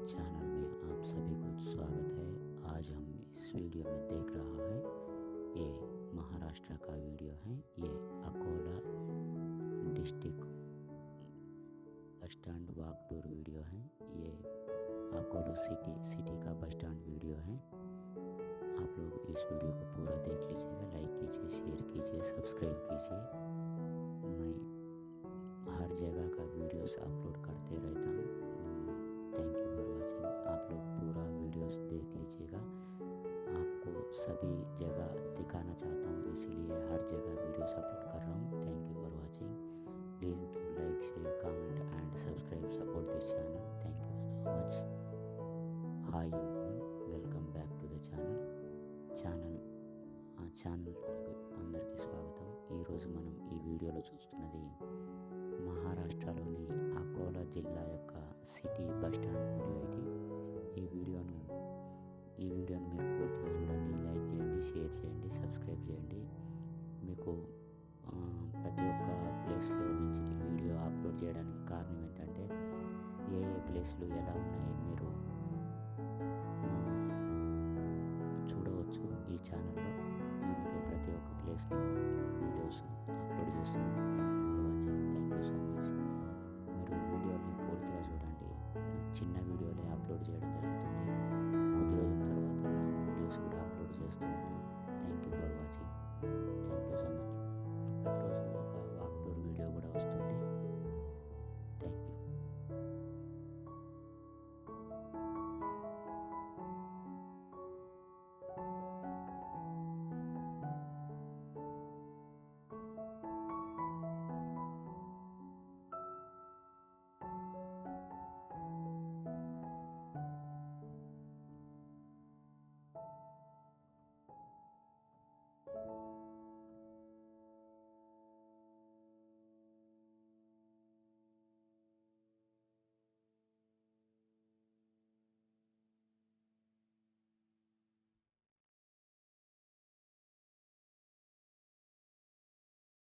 Channel में आप सभी को स्वागत है। आज हम इस वीडियो में देख रहा है, ये महाराष्ट्र का वीडियो है। ये Akola district bus stand walk tour video है। ये अकोला सिटी का बस स्टैंड वीडियो है। आप लोग इस वीडियो को पूरा देख लीजिएगा, लाइक कीजिए, शेयर कीजिए, सब्सक्राइब कीजिए। मैं हर जगह का वीडियोस अपलोड करते रहता हूँ। Thank you for watching. आप लोग पूरा वीडियोस देख लीजिएगा। आपको सभी जगह दिखाना चाहता हूँ, इसीलिए हर जगह वीडियोस अपलोड कर रहा हूँ। Thank you for watching. Please do like, share, comment and subscribe, support this channel. Thank you so much. Hi everyone, welcome back to the channel అందరికీ స్వాగతం। ఈరోజు మనం ఈ వీడియోలో చూస్తున్నది మహారాష్ట్రలోని అకోలా జిల్లా యొక్క సిటీ బస్ స్టాండ్ వీడియో ఇది। ఈ వీడియోను మీరు పూర్తిగా చూడండి, లైక్ చేయండి, షేర్ చేయండి, సబ్స్క్రైబ్ చేయండి। మీకు ప్రతి ఒక్క ప్లేస్లో నుంచి వీడియో అప్లోడ్ చేయడానికి కారణం ఏంటంటే, ఏ ప్లేస్లు ఎలా ఉన్నాయి మీరు చూడవచ్చు ఈ ఛానల్లో। అందుకే ప్రతి ఒక్క ప్లేస్ని వీడియోస్ అప్లోడ్ చేస్తున్నాను।